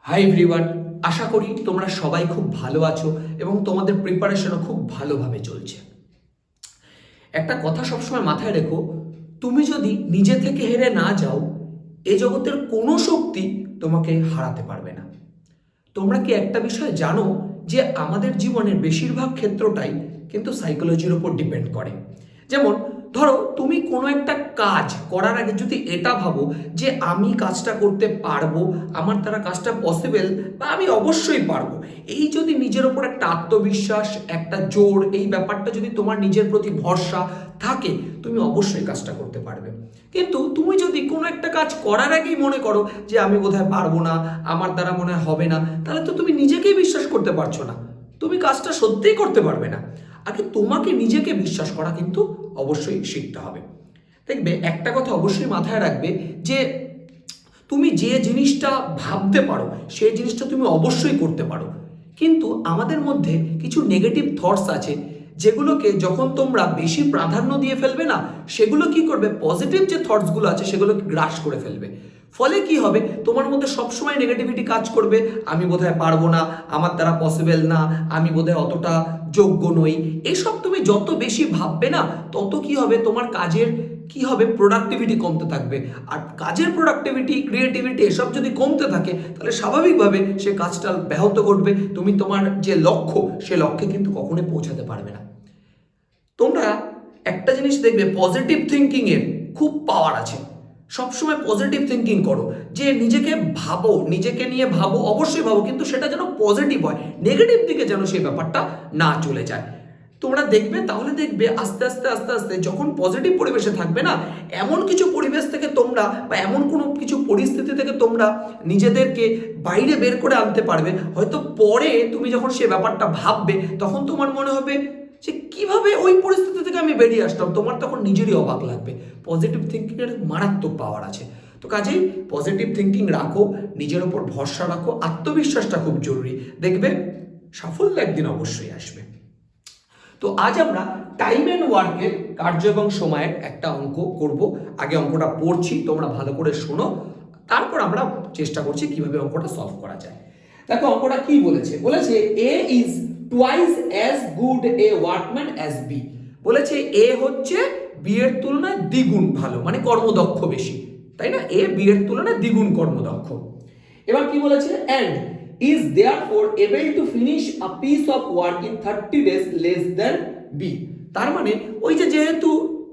Hi everyone, আশা করি তোমরা সবাই খুব ভালো আছো এবং তোমাদের প্রিপারেশনও খুব ভালোভাবে চলছে। একটা কথা সবসময় মাথায় রেখো, তুমি যদি নিজে থেকে হেরে না যাও, এ জগতের কোনো শক্তি তোমাকে হারাতে পারবে না। তোমরা কি একটা বিষয় জানো যে আমাদের জীবনের বেশিরভাগ ক্ষেত্রটাই কিন্তু সাইকোলজির উপর ডিপেন্ড করে। যেমন ধরো, তুমি কোনো একটা কাজ করার আগে যদি এটা ভাবো যে আমি কাজটা করতে পারবো, আমার দ্বারা কাজটা পসিবল, বা আমি অবশ্যই পারবো, এই যদি নিজের ওপর একটা আত্মবিশ্বাস, একটা জোর, এই ব্যাপারটা যদি তোমার নিজের প্রতি ভরসা থাকে, তুমি অবশ্যই কাজটা করতে পারবে। কিন্তু তুমি যদি কোনো একটা কাজ করার আগেই মনে করো যে আমি বোধহয় পারবো না, আমার দ্বারা মনে হয় হবে না, তাহলে তো তুমি নিজেকেই বিশ্বাস করতে পারছো না, তুমি কাজটা সত্যিই করতে পারবে না। আগে তোমাকে নিজেকে বিশ্বাস করা কিন্তু অবশ্যই শিখতে হবে। দেখবে, একটা কথা অবশ্যই মাথায় রাখবে যে তুমি যে জিনিসটা ভাবতে পারো সেই জিনিসটা তুমি অবশ্যই করতে পারো। কিন্তু আমাদের মধ্যে কিছু নেগেটিভ থটস আছে যেগুলোকে যখন তোমরা বেশি প্রাধান্য দিয়ে ফেলবে না, সেগুলো কি করবে, পজিটিভ যে থটসগুলো আছে সেগুলোকে গ্রাস করে ফেলবে। ফলে কি হবে, তোমার মধ্যে সবসময় নেগেটিভিটি কাজ করবে। আমি বোধহয় পারবো না, আমার দ্বারা পসিবল না, আমি বোধহয় অতটা যোগ্য নই। এসব তুমি যত বেশি ভাববে না, তত কি হবে, তোমার কাজের কি হবে, প্রোডাক্টিভিটি কমতে থাকবে। আর কাজের প্রোডাক্টিভিটি, ক্রিয়েটিভিটি এসব যদি কমতে থাকে, তাহলে স্বাভাবিকভাবে সে কাজটা ব্যাহত করবে। তুমি তোমার যে লক্ষ্য, সে লক্ষ্যে কিন্তু কখনোই পৌঁছাতে পারবে না। তোমরা একটা জিনিস দেখবে, পজিটিভ থিঙ্কিং এর খুব পাওয়ার আছে। সবসময় পজিটিভ থিঙ্কিং করো, যে নিজেকে ভাবো, নিজেকে নিয়ে ভাবো, অবশ্যই ভাবো, কিন্তু সেটা যেন পজিটিভ হয়, নেগেটিভ দিকে যেন সেই ব্যাপারটা না চলে যায়। তোমরা দেখবে, তাহলে দেখবে আস্তে আস্তে আস্তে আস্তে যখন পজিটিভ পরিবেশে থাকবে না, এমন কিছু পরিবেশ থেকে তোমরা, বা এমন কোনো কিছু পরিস্থিতি থেকে তোমরা নিজেদেরকে বাইরে বের করে আনতে পারবে। হয়তো পরে তুমি যখন সে ব্যাপারটা ভাববে, তখন তোমার মনে হবে যে কিভাবে ওই পরিস্থিতি থেকে আমি বেরিয়ে আসলাম। তোমার তখন নিজেরই অবাক লাগবে। পজিটিভ থিঙ্কিং এর মারাত্মক পাওয়ার আছে। তো কাজেই পজিটিভ থিঙ্কিং রাখো, নিজের ওপর ভরসা রাখো, আত্মবিশ্বাসটা খুব জরুরি। দেখবে সাফল্য একদিন অবশ্যই আসবে। তো আজ আমরা টাইম অ্যান্ড ওয়ার্কের কার্য এবং সময়ের একটা অঙ্ক করব। আগে অঙ্কটা পড়ছি, তোমরা ভালো করে শোনো, তারপর আমরা চেষ্টা করছি কিভাবে অঙ্কটা সলভ করা যায়। দেখো অঙ্কটা কি বলেছে, বলেছে A is twice as good a workman as B. বলেছে এ হচ্ছে বি এর তুলনায় দ্বিগুণ ভালো, মানে কর্মদক্ষ বেশি, তাই না? এ বি এর তুলনায় দ্বিগুণ কর্মদক্ষ। এবার কি বলেছে, and is therefore able to finish a piece of work in 30 days less than B। তার মানে ওই যে যেহেতু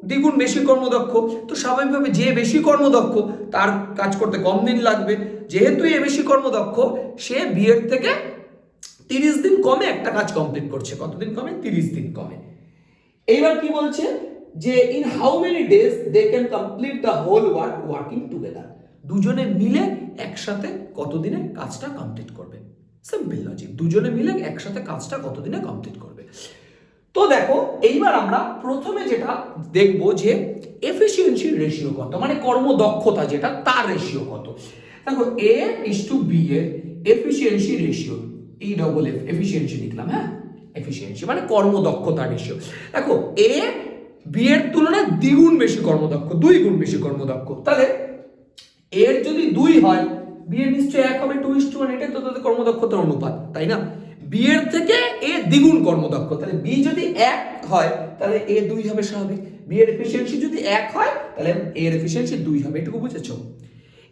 দ্বিগুণ বেশি কর্মদক্ষ, তো স্বাভাবিকভাবে যে বেশি কর্মদক্ষ তার কাজ করতে কম দিন লাগবে। যেহেতু এ বেশি কর্মদক্ষ, সে বি এর থেকে 30 দিন কমে একটা কাজ কমপ্লিট করছে। কতদিন কমে? 30 দিন কমে। এইবার কি বলছে যে in how many days they can complete the whole work working together. দুজনে মিলে একসাথে কতদিনে কাজটা কমপ্লিট করবে। সিম্পল লজিক, দুজনে মিলে একসাথে কাজটা কতদিনে কমপ্লিট করবে। তো দেখো, এইবার আমরা প্রথমে যেটা দেখব যে এফিসিয়েন্সি রেশিও কত, মানে কর্মদক্ষতা যেটা, তার রেশিও কত। দেখো এ ইজ টু বি এর efficiency ratio, E double F, efficiency লিখলাম, হ্যাঁ, এফিসিয়েন্সি মানে কর্মদক্ষতা রেশিও। দেখো এ বি এর তুলনায় দ্বিগুণ বেশি কর্মদক্ষ, 2 গুণ বেশি কর্মদক্ষ। তাহলে এর যদি 2 হয়, বি এর নিশ্চয়ই 1 হবে, 2:1। এটাই তো তাদের কর্মদক্ষতার অনুপাত, তাই না? বি এর থেকে এ দ্বিগুণ কর্মদক্ষ, তাহলে বি যদি 1 হয় তাহলে এ 2 হবে স্বাভাবিক। বি এর এফিসিয়েন্সি যদি 1 হয় তাহলে এ এর এফিসিয়েন্সি 2 হবে। এটুকু বুঝেছো?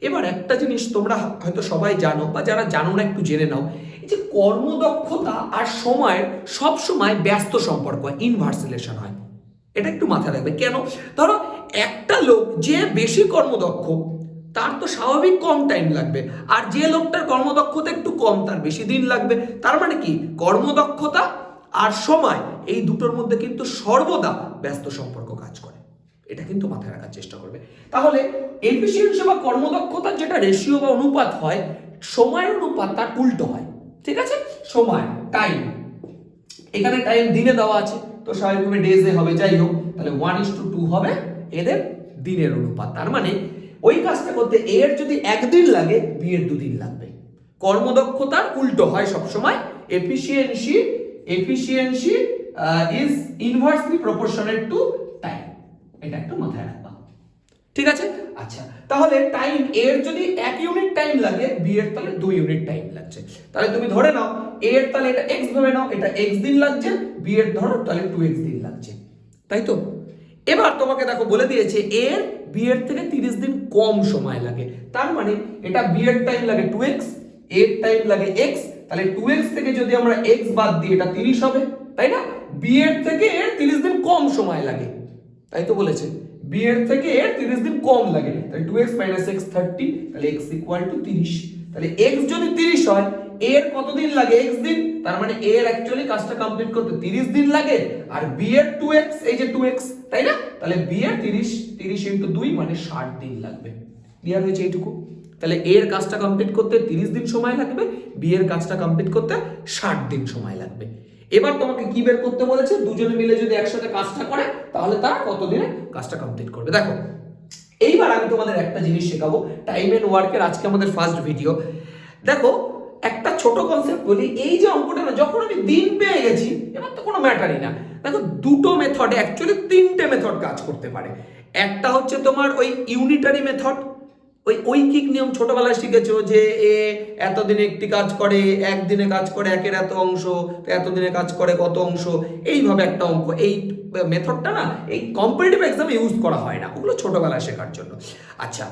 এবার একটা জিনিস তোমরা হয়তো সবাই জানো, বা যারা জানো না একটু জেনে নাও, এই যে কর্মদক্ষতা আর সময়ের সব সময় ব্যস্ত সম্পর্ক হয়, ইনভার্স রিলেশন হয়। এটা একটু মাথায় রাখবে। কেন? ধরো একটা লোক যে বেশি কর্মদক্ষ, তার তো স্বাভাবিক কম টাইম লাগবে, আর যে লোকটার কর্মদক্ষতা একটু কম, তার বেশি দিন লাগবে। তার মানে কি, কর্মদক্ষতা আর সময় এই দুটোর মধ্যে কিন্তু সর্বদা ব্যস্ত সম্পর্ক কাজ করে। এটা কিন্তু মাথায় রাখার চেষ্টা করবে। তাহলে এফিসিয়েন্সি বা কর্মদক্ষতার যেটা রেশিও বা অনুপাত হয়, সময়ের অনুপাত তার উল্টো হয়। ঠিক আছে? সময়, টাইম, এখানে টাইম দিনে দেওয়া আছে, তো স্বাভাবিকভাবে ডেজে হবে। যাই হোক, তাহলে 1:2 হবে এদের দিনের অনুপাত। তার মানে ওই কাজটা করতে এ এর যদি 1 দিন লাগে, বি এর 2 দিন লাগবে। কর্মদক্ষতার উল্টো হয় সবসময়। Efficiency is inversely proportional to time. এটা একটু মাথায় রাখবা। ঠিক আছে? আচ্ছা, তাহলে টাইম এর যদি 1 ইউনিট টাইম লাগে, বি এর তাহলে 2 ইউনিট টাইম লাগছে। তাহলে তুমি ধরে নাও এ এর তাহলে এটা x ভেবে নাও, এটা x দিন লাগছে, বি এর ধরো তাহলে 2x দিন লাগছে, তাই তো? এবার তোমাকে দেখো বলে দিয়েছে এর বি এর থেকে 30 দিন কম সময় লাগে, তার মানে এটা বি এর টাইম লাগে 2x, এর টাইম লাগে x, তাহলে 2x থেকে যদি আমরা x বাদ দিই এটা 30 হবে, তাই না? বি এর থেকে এর 30 দিন কম সময় লাগে, তাই তো বলেছে বি এর থেকে এর 30 দিন কম লাগে, তাহলে 2x - x 30, তাহলে x = 30। তাহলে x যদি 30 হয়, এর কত দিন লাগে? x দিন, তার মানে এর অ্যাকচুয়ালি কাজটা কমপ্লিট করতে 30 দিন লাগে, আর বি এর 2x, এই যে 2x, তাই না? তাহলে বি এর 30 × 2 মানে 60 দিন লাগবে। ক্লিয়ার হয়েছে এইটুকু? তাহলে এর কাজটা কমপ্লিট করতে 30 দিন সময় লাগবে, বি এর কাজটা কমপ্লিট করতে 60 দিন সময় লাগবে। এবার তোমাকে কি বের করতে বলেছে? দুজনে মিলে যদি একসাথে কাজটা করে তাহলে তারা কত দিনে কাজটা কমপ্লিট করবে। দেখো এইবার আমি তোমাদের একটা জিনিস শেখাবো, টাইম এন্ড ওয়ার্কের আজকে আমাদের ফার্স্ট ভিডিও। দেখো একটা ছোট কনসেপ্ট বলি, এই যে অঙ্কটা না, যখন আমি দিন পেয়ে গেছি এবার তো কোনো ম্যাটারই না। দেখো দুটো মেথডে, অ্যাকচুয়ালি তিনটে মেথড কাজ করতে পারে। একটা হচ্ছে তোমার ওই ইউনিটারি মেথড, ওই ঐকিক নিয়ম ছোটবেলায় শিখেছো যে এ এতদিনে একটি কাজ করে, একদিনে কাজ করে একের এত অংশ, এতদিনে কাজ করে কত অংশ, এইভাবে একটা অঙ্ক। এই মেথডটা না এই কম্পিটিটিভ এক্সামে ইউজ করা হয় না, ওগুলো ছোটবেলায় শেখার জন্য। আচ্ছা,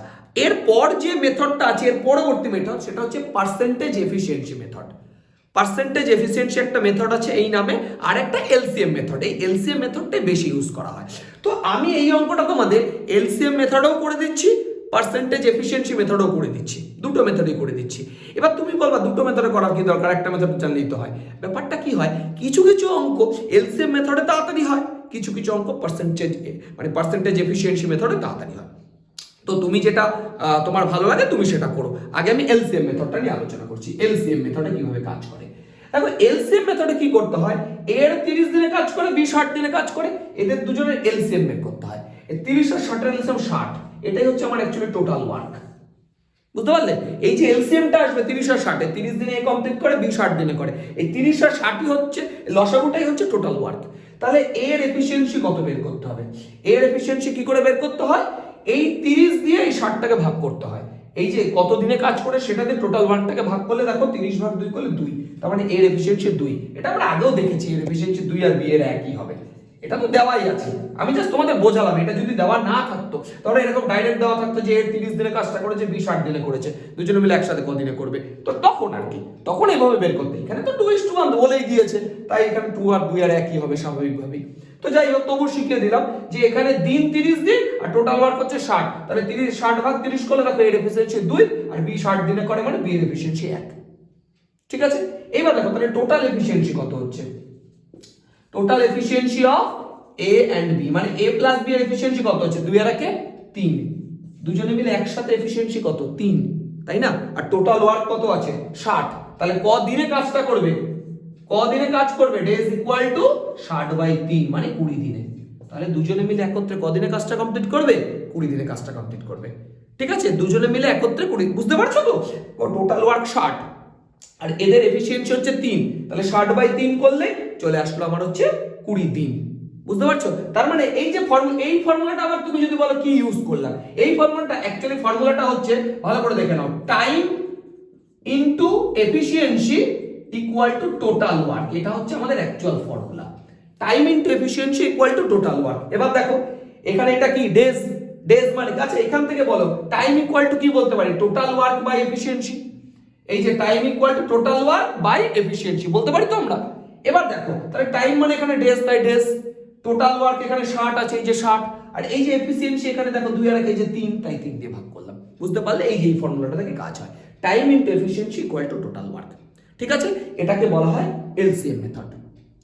এরপর যে মেথডটা আছে, এর পরবর্তী মেথড, সেটা হচ্ছে percentage efficiency method. Percentage efficiency একটা মেথড আছে এই নামে, আর একটা এলসিএম মেথড। এই এলসিএম মেথডটাই বেশি ইউজ করা হয়। তো আমি এই অঙ্কটা তোমাদের এলসিএম মেথডও করে দিচ্ছি, পার্সেন্টেজ এফিসিয়েন্সি মেথডও করে দিচ্ছি, দুটো মেথডই করে দিচ্ছি। এবার তুমি বলবা দুটো মেথডে করার কি দরকার, একটা মেথড জানলেই তো হয়। ব্যাপারটা কি হয়, কিছু কিছু অঙ্ক এলসিএম মেথডে তাড়াতাড়ি হয়, কিছু কিছু অঙ্ক পার্সেন্টেজ এফিসিয়েন্সি মেথডে তাড়াতাড়ি হয়। তো তুমি যেটা তোমার ভালো লাগে তুমি সেটা করো। আগে আমি এলসিএম মেথডটা নিয়ে আলোচনা করছি, এলসিএম মেথডে কিভাবে কাজ করে। দেখো এলসিএম মেথডে কি করতে হয়, এর 30 দিনে কাজ করে, বি 60 দিনে কাজ করে, এদের দুজনের এলসিএম বের করতে হয়। 30 আর 60 এর এলসিএম 60, এটাই হচ্ছে আমার অ্যাকচুয়ালি টোটাল ওয়ার্ক। বুঝতে পারলে? এই যে এলসিএমটা আসবে 30 আর 60, 30 দিনে এ কমপ্লিট করে, বি 60 দিনে করে, এই 30 আর 60ই হচ্ছে লসাগুটাই হচ্ছে টোটাল ওয়ার্ক। তাহলে এর এফিসিয়েন্সি কত বের করতে হবে? এর এফিসিয়েন্সি কি করে বের করতে হয়, এই 30 দিয়ে এই 60টাকে ভাগ করতে হয়। এই যে কত দিনে কাজ করে সেটাতে টোটাল ওয়ার্কটাকে ভাগ করলে দেখো 30 ভাগ 2 করলে 2, তার মানে এর এফিসিয়েন্সি 2। এটা আমরা আগেও দেখেছি, এর এফিসিয়েন্সি 2 আর বি এর একই হবে। এটা তো দেওয়াই আছে, আমি জাস্ট তোমাদের বোঝালাম। এটা যদি দেওয়া না থাকতো তাহলে এরকম ডাইরেক্ট দেওয়া থাকতো যে এর 30 দিনে কাজটা করেছে, বি 60 দিনে করেছে, দুজনে মিলে একসাথে কদিনে করবে, তো তখন আর কি, তখন এইভাবে বের করতে। এখানে তো 2:1 বলেই দিয়েছে, তাই এখানে 2 আর 2 আর একই হবে স্বাভাবিকভাবেই। তো যাই হোক, তবু শিখিয়ে দিলাম যে এখানে দিন 30 দিন আর টোটাল ওয়ার্ক হচ্ছে 60, তাহলে 60 ভাগ 30 করলে দেখো এর এফিসিয়েন্সি 2 আর বি 60 দিনে করে মানে বি এর এফিসিয়েন্সি 1। ঠিক আছে? এইবার দেখো তাহলে টোটাল এফিসিয়েন্সি কত হচ্ছে, total efficiency of A and B, মানে এ প্লাস বি এর এফিসিয়েন্সি কত হচ্ছে, 2 আর 1 3, দুজনে মিলে একসাথে এফিসিয়েন্সি কত 3, তাই না? আর টোটাল ওয়ার্ক কত আছে 60, তাহলে ক দিনে কাজটা করবে, ক দিনে কাজ করবে, ডেজ ইকুয়াল টু 60/3 মানে 20 দিনে। তাহলে দুজনে মিলে একত্রে কদিনে কাজটা কমপ্লিট করবে, 20 দিনে কাজটা কমপ্লিট করবে। ঠিক আছে? দুজনে মিলে একত্রে 20, বুঝতে পারছো তো? টোটাল ওয়ার্ক 60 আর এদের এফিসিয়েন্সি হচ্ছে 3, তাহলে 60/3 করলে চলে আসলো আমার হচ্ছে 20 দিন। বুঝতে পারছো? তার মানে এই যে এই ফর্মুলাটা আবার তুমি যদি বলো কি ইউজ করলাম, এই ফর্মুলাটা অ্যাকচুয়ালি ফর্মুলাটা হচ্ছে, ভালো করে দেখে নাও, time into efficiency equal to total work. এটা হচ্ছে আমাদের actual formula, time into efficiency equal to total work. এবার দেখো এখানে এটা কি ডেজ, ডেজ মানে আচ্ছা এখান থেকে বলো টাইম ইকুয়াল টু কি বলতে পারি, টোটাল ওয়ার্ক বাই এফিসিয়েন্সি। এই যে time equal to total work by efficiency বলতে পারি তো আমরা। এবার দেখো তাহলে টাইম মানে এখানে ডেজ তাই ডেজ, টোটাল ওয়ার্ক এখানে 60 আছে এই যে 60, আর এই যে এফিসিয়েন্সি এখানে দেখো 2 আর 1 এই যে 3, তাই 3 দিয়ে ভাগ করলাম। বুঝতে পারলে? এই যে এই ফর্মুলাটা থেকে কাজ হয়, time into efficiency equal to total work. ঠিক আছে? এটাকে বলা হয় এলসিএম মেথড,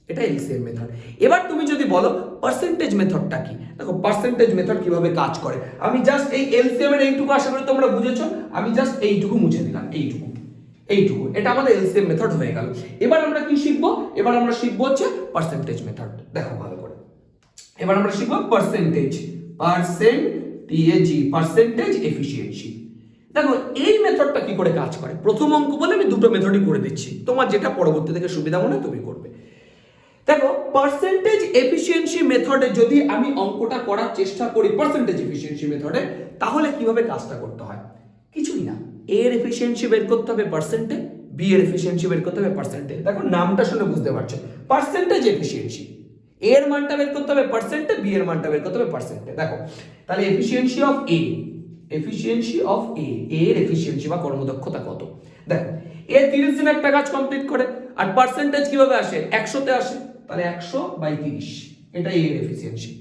এটা এলসিএম মেথড। এবার তুমি যদি বলো পার্সেন্টেজ মেথডটা কি, দেখো পার্সেন্টেজ মেথড কিভাবে কাজ করে, আমি জাস্ট এই এলসিএম এর এইটুকু আশা করি তোমরা বুঝেছো, আমি জাস্ট এইটুকু মুছে দিলাম, এইটুকু, এটা আমাদের এলসিএম মেথড হয়ে গেল। এবার আমরা কি শিখবো, এবার আমরা শিখবো হচ্ছে পার্সেন্টেজ মেথড। দেখো ভালো করে, এবার আমরা শিখবো পার্সেন্টেজ এফিসিয়েন্সি। দেখো এই মেথডটা কি করে কাজ করে, প্রথম অঙ্ক বলে আমি দুটো মেথডই করে দিচ্ছি, তোমার যেটা পরবর্তী থেকে সুবিধা মনে তুমি করবে। দেখো পার্সেন্টেজ এফিসিয়েন্সি মেথডে যদি আমি অঙ্কটা করার চেষ্টা করি পার্সেন্টেজ এফিসিয়েন্সি মেথডে, তাহলে কিভাবে কাজটা করতে হয়? কিছুই না, এ এর এফিসিয়েন্সি বের করতে হবে পার্সেন্টে, বি এর এফিসিয়েন্সি বের করতে হবে পার্সেন্টে। দেখো নামটা শুনে বুঝতে পারছো, পার্সেন্টেজ এফিসিয়েন্সি, এ এর মানটা বের করতে হবে পার্সেন্টে, বি এর মানটা বের করতে হবে পার্সেন্টে। দেখো তাহলে efficiency of A, efficiency of A, এর এফিসিয়েন্সি বা কর্মদক্ষতা কত? দেখো এ 30 দিনে একটা কাজ কমপ্লিট করে, আর পার্সেন্টেজ কিভাবে আসে? 100তে আসে, তাহলে 100/30, এটাই এর এফিসিয়েন্সি।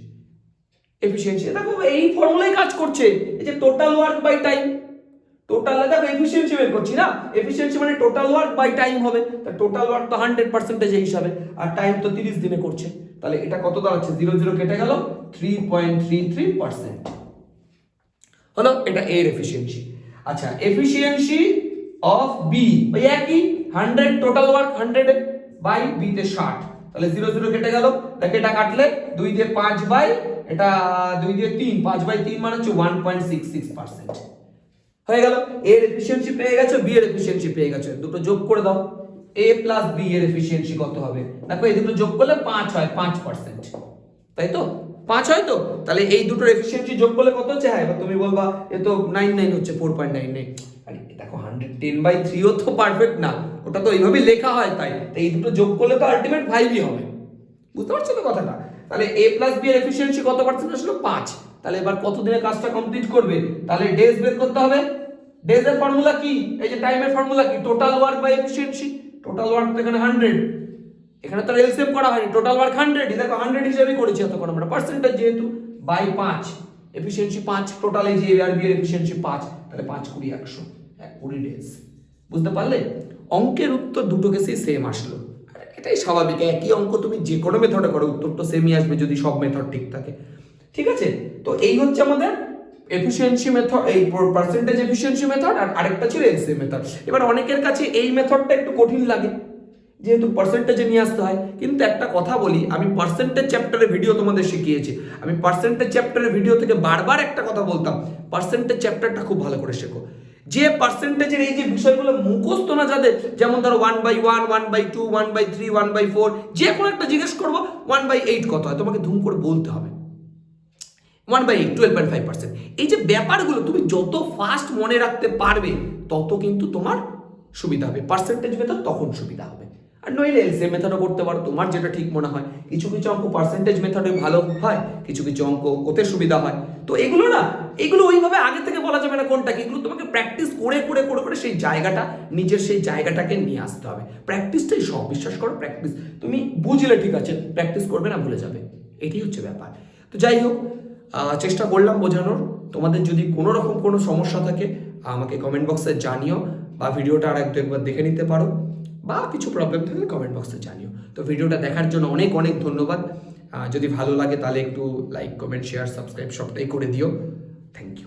এফিসিয়েন্সি দেখো এই ফর্মুলায় কাজ করছে, এই যে total work by time, total দেখো এফিসিয়েন্সি বের করছি না, এফিসিয়েন্সি মানে টোটাল ওয়ার্ক বাই টাইম হবে, তা টোটাল ওয়ার্ক তো 100% এই হিসাবে, আর টাইম তো 30 দিনে করছে, তাহলে এটা কত দাঁড়াচ্ছে? 0 কেটে গেল, 3.33% হলো, এটা এর এফিসিয়েন্সি। আচ্ছা এফিসিয়েন্সি অফ বি, ওই একই 100 টোটাল ওয়ার্ক 100 বাই বি তে 60, তাহলে 0 কেটে গেল, দেখো এটা কাটলে 2 দিয়ে 5 বাই, এটা 2 দিয়ে 3, 5/3 মানে হচ্ছে 1.66% হয়ে গেল। এর এফিসিয়েন্সি পেয়ে গেছো, বি এর এফিসিয়েন্সি পেয়ে গেছো, দুটো যোগ করে দাও, এ প্লাস বি এর এফিসিয়েন্সি কত হবে? দেখো এই দুটো যোগ করলে 5 হয়, 5%, তাই তো? 5 হয় তো, তাহলে এই দুটোর এফিসিয়েন্সি যোগ করলে কত হচ্ছে? হ্যাঁ এবার তুমি বলবা এ তো 99 হচ্ছে, 4.99। আরে দেখো 110/3 ও তো পারফেক্ট না, ওটা তো এইভাবেই লেখা হয়, তাই এই দুটো যোগ করলে তো আলটিমেট 5ই হবে, বুঝতে পারছো তো কথাটা? তাহলে এ প্লাস বি এর এফিসিয়েন্সি কত পার্সেন্ট আসলো? 5। তাহলে এবার কত দিনে কাজটা কমপ্লিট করবে? তাহলে ডেজ বের করতে হবে। ডেজ এর ফর্মুলা কি? এই যে টাইমের ফর্মুলা কি? Total work by efficiency. Total work তো এখানে 100, এখানে তো এলসিএম করা হয়নি, টোটাল ওয়ার্ক 100, দেখো 100 হিসেবেই করেছি এতক্ষণ আমরা, পার্সেন্টেজ যেহেতু বাই 5, এফিসিয়েন্সি 5, টোটাল এই যে এ আর বি এর এফিসিয়েন্সি 5, তাহলে 5 20 100, 20 ডেজ। বুঝতে পারলে? অঙ্কের উত্তর দুটো কেসেই সেম আসলো, এটাই স্বাভাবিক, একই অঙ্ক তুমি যে কোনো মেথডে করো উত্তর তো সেমই আসবে যদি সব মেথড ঠিক থাকে, ঠিক আছে? তো এই হচ্ছে আমাদের এফিসিয়েন্সি মেথড, এই পার্সেন্টেজ এফিসিয়েন্সি মেথড, আর আরেকটা ছিল এলসিএম মেথড। এবার অনেকের কাছে এই মেথডটা একটু কঠিন লাগে, যেহেতু পার্সেন্টেজে নিয়ে আসতে হয়, কিন্তু একটা কথা বলি, আমি পার্সেন্টেজ চ্যাপ্টারের ভিডিও তোমাদের শিখিয়েছি, আমি পার্সেন্টেজ চ্যাপ্টারের ভিডিও থেকে বারবার একটা কথা বলতাম, পার্সেন্টেজ চ্যাপ্টারটা খুব ভালো করে শেখো। যে পার্সেন্টেজের এই যে বিষয়গুলো মুখস্থ না যাদের, যেমন ধরো 1/1, 1/2, 1/3, 1/4, যে কোনো একটা জিজ্ঞেস করবো 1/8 কত হয়, তোমাকে ধুম করে বলতে হবে 1/8, 12.5%। এই যে ব্যাপারগুলো তুমি যত ফাস্ট মনে রাখতে পারবে তত কিন্তু তোমার সুবিধা হবে, পার্সেন্টেজ মেথড তখন সুবিধা হবে। আর নইলে এলসিএম মেথডও করতে পারো, তোমার যেটা ঠিক মনে হয়। কিছু কিছু অঙ্ক পার্সেন্টেজ মেথডে ভালো হয়, কিছু কিছু অঙ্ক ওতে সুবিধা হয়। তো এগুলো না, এগুলো ওইভাবে আগে থেকে বলা যাবে না কোনটা কি, এগুলো তোমাকে প্র্যাকটিস করে করে করে করে সেই জায়গাটা, নিজের সেই জায়গাটাকে নিয়ে আসতে হবে। প্র্যাকটিসটাই সব, বিশ্বাস করো প্র্যাকটিস, তুমি বুঝলে ঠিক আছে, প্র্যাকটিস করবে না ভুলে যাবে, এটাই হচ্ছে ব্যাপার। তো যাই হোক, চেষ্টা করলাম বোঝানোর। তোমাদের যদি কোনো রকম কোনো সমস্যা থাকে আমাকে কমেন্ট বক্সে জানিও, বা ভিডিওটা আর একবার দেখে নিতে পারো, বা কিছু প্রবলেম থাকলে কমেন্ট বক্সে জানিও। তো ভিডিওটা দেখার জন্য অনেক অনেক ধন্যবাদ। যদি ভালো লাগে তাহলে একটু লাইক, কমেন্ট, শেয়ার, সাবস্ক্রাইব সবটাই করে দিও। Thank you.